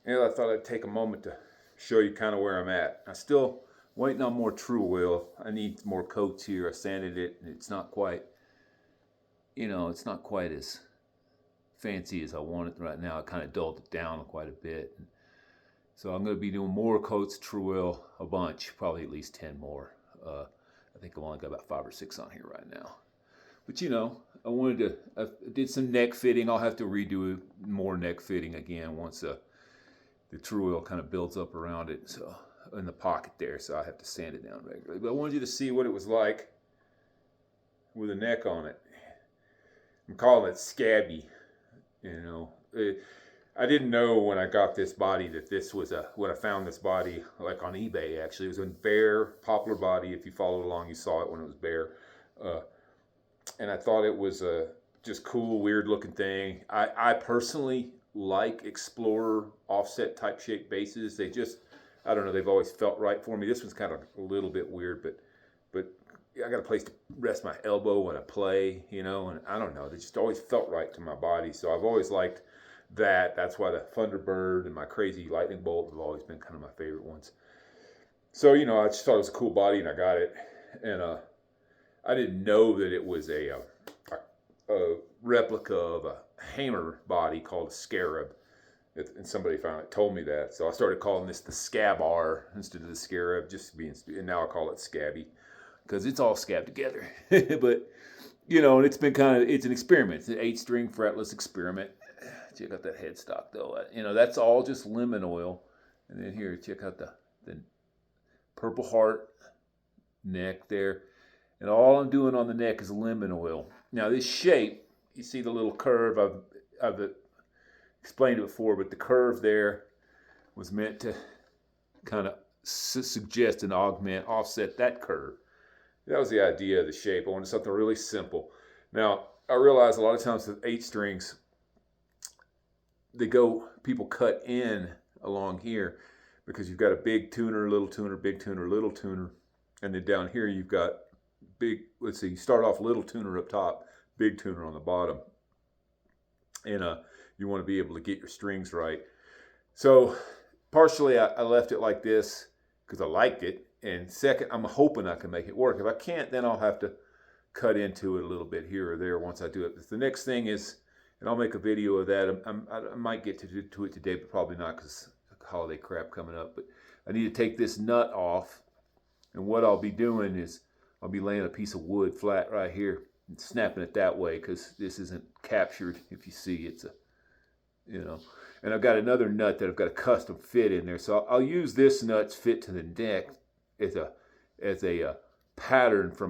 And I thought I'd take a moment to show you kind of where I'm at. I'm still waiting on more true oil. I need more coats here. I sanded it, and it's not quite, it's not quite as fancy as I want it right now. I kind of dulled it down quite a bit. So I'm going to be doing more coats of true oil, a bunch, probably at least 10 more. I think I've only got about 5 or 6 on here right now. But I did some neck fitting. I'll have to redo more neck fitting again once the true oil kind of builds up around it, so in the pocket there, so I have to sand it down regularly. But I wanted you to see what it was like with a neck on it. I'm calling it scabby. I didn't know when I got this body that this was when I found this body, like on eBay actually. It was a bare poplar body. If you followed along, you saw it when it was bare. And I thought it was a just cool, weird looking thing. I personally like Explorer offset type shaped bases. They just, I don't know, they've always felt right for me. This one's kind of a little bit weird, but I got a place to rest my elbow when I play, and I don't know, they just always felt right to my body. So I've always liked that. That's why the Thunderbird and my crazy Lightning Bolt have always been kind of my favorite ones. So, I just thought it was a cool body and I got it. And I didn't know that it was a replica of a hammer body called a Scarab. And somebody finally told me that. So I started calling this the Scabar instead of the Scarab, just being stupid. And now I call it Scabby because it's all scabbed together. But, and it's been it's an experiment. It's an 8-string fretless experiment. Check out that headstock though. That's all just lemon oil. And then here, check out the Purple Heart neck there. And all I'm doing on the neck is lemon oil. Now this shape, you see the little curve, I've explained it before, but the curve there was meant to kind of suggest and offset that curve. That was the idea of the shape. I wanted something really simple. Now, I realize a lot of times with 8 strings, people cut in along here because you've got a big tuner, little tuner, big tuner, little tuner. And then down here you've got big, let's see, you start off little tuner up top, big tuner on the bottom. And you want to be able to get your strings right. So partially I left it like this because I liked it. And second, I'm hoping I can make it work. If I can't, then I'll have to cut into it a little bit here or there once I do it. The next thing is, and I'll make a video of that. I might get to it today, but probably not because holiday crap coming up. But I need to take this nut off. And what I'll be doing is I'll be laying a piece of wood flat right here and snapping it that way because this isn't captured. If you see, it's and I've got another nut that I've got a custom fit in there. So I'll use this nut's fit to the neck as a pattern for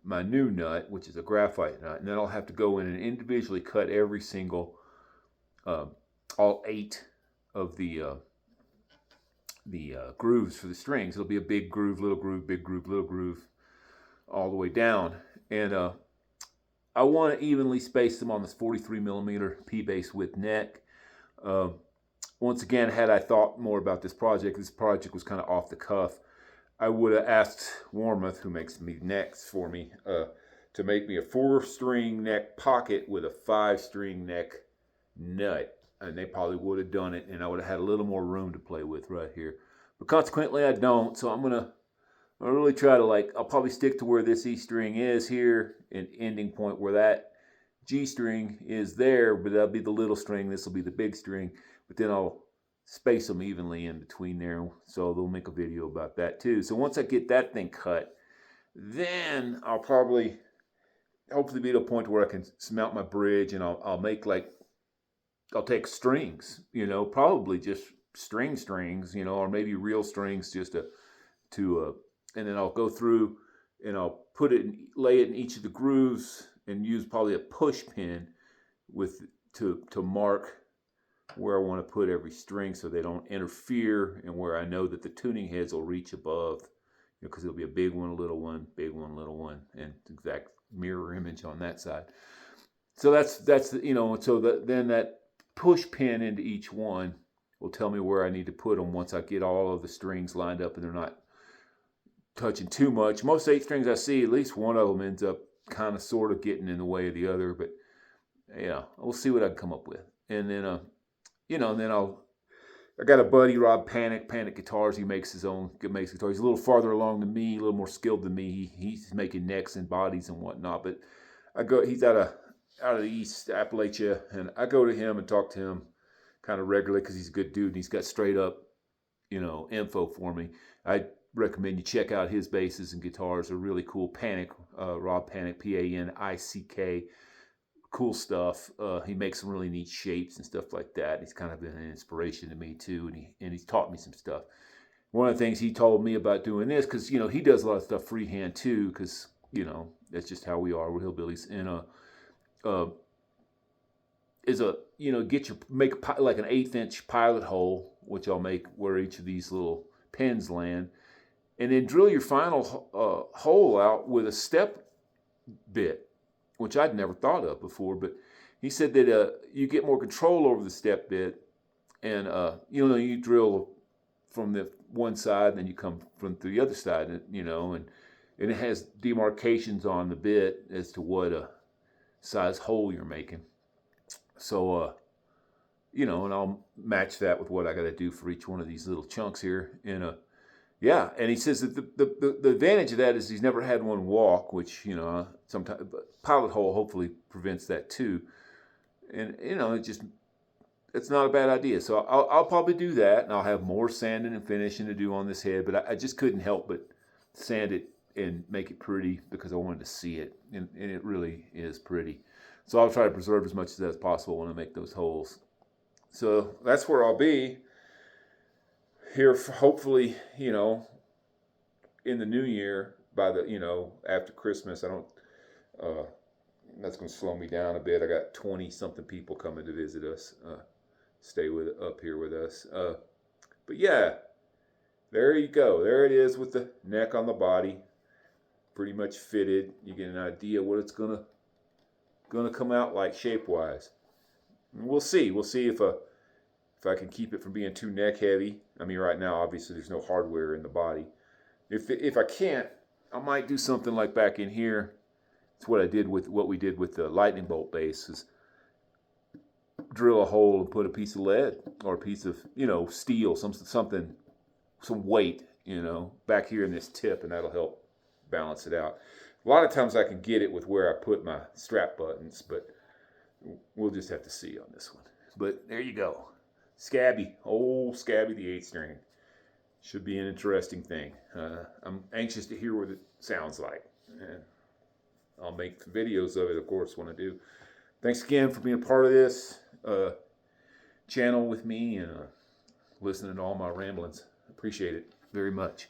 my new nut, which is a graphite nut. And then I'll have to go in and individually cut every single, all 8 of the grooves for the strings. It'll be a big groove, little groove, big groove, little groove, all the way down. And I want to evenly space them on this 43 millimeter P-base width neck. Once again, had I thought more about this project was kind of off the cuff. I would have asked Warmoth, who makes me necks for me, to make me a 4-string neck pocket with a 5-string neck nut. And they probably would have done it, and I would have had a little more room to play with right here. But consequently, I don't. So I'll really try to I'll probably stick to where this E string is here, and ending point where that G string is there, but that'll be the little string. This will be the big string. But then I'll space them evenly in between there. So they'll make a video about that too. So once I get that thing cut, then I'll hopefully be at a point where I can mount my bridge, and I'll make I'll take strings, probably just strings, or maybe real strings just to and then I'll go through and I'll lay it in each of the grooves and use probably a push pin to mark where I want to put every string so they don't interfere, and where I know that the tuning heads will reach above, because it'll be a big one, a little one, big one, little one, and exact mirror image on that side. So that's then that push pin into each one will tell me where I need to put them once I get all of the strings lined up and they're not touching too much. Most 8 strings I see, at least one of them ends up kind of sort of getting in the way of the other, but yeah, we'll see what I can come up with. And then then I'll I got a buddy, Rob Panic Guitars. He makes his own, makes guitars. He's a little farther along than me, a little more skilled than me. He's making necks and bodies and whatnot. But he's out of the East Appalachia, and I go to him and talk to him kind of regularly because he's a good dude and he's got straight up, info for me. I recommend you check out his basses and guitars. They're really cool. Panic, Rob Panic, Panick. Cool stuff. He makes some really neat shapes and stuff like that. He's kind of been an inspiration to me too, and he's taught me some stuff. One of the things he told me about doing this, because he does a lot of stuff freehand too, because that's just how we are. We're hillbillies, and make like an 1/8 inch pilot hole, which I'll make where each of these little pins land, and then drill your final hole out with a step bit, which I'd never thought of before. But he said that you get more control over the step bit, and you drill from the one side, and then you come from the other side, and it has demarcations on the bit as to what size hole you're making. So and I'll match that with what I got to do for each one of these little chunks here, and and he says that the advantage of that is he's never had one walk, which sometimes pilot hole hopefully prevents that too, and it's not a bad idea. So I'll probably do that, and I'll have more sanding and finishing to do on this head, but I just couldn't help but sand it and make it pretty because I wanted to see it, and it really is pretty. So I'll try to preserve as much of that as possible when I make those holes. So that's where I'll be here, hopefully, in the new year, by the, after Christmas. That's going to slow me down a bit. I got 20 something people coming to visit us, stay up here with us. But yeah, there you go. There it is with the neck on the body, pretty much fitted. You get an idea what it's gonna come out like shape wise. We'll see. We'll see if I can keep it from being too neck heavy. I mean, right now, obviously, there's no hardware in the body. If I can't, I might do something like back in here. It's what we did with the lightning bolt base, is drill a hole and put a piece of lead or a piece of steel, some weight, back here in this tip, and that'll help balance it out. A lot of times I can get it with where I put my strap buttons, but we'll just have to see on this one. But there you go. Scabby, old Scabby the 8-string. Should be an interesting thing. I'm anxious to hear what it sounds like. And I'll make videos of it, of course, when I do. Thanks again for being a part of this channel with me and listening to all my ramblings. Appreciate it very much.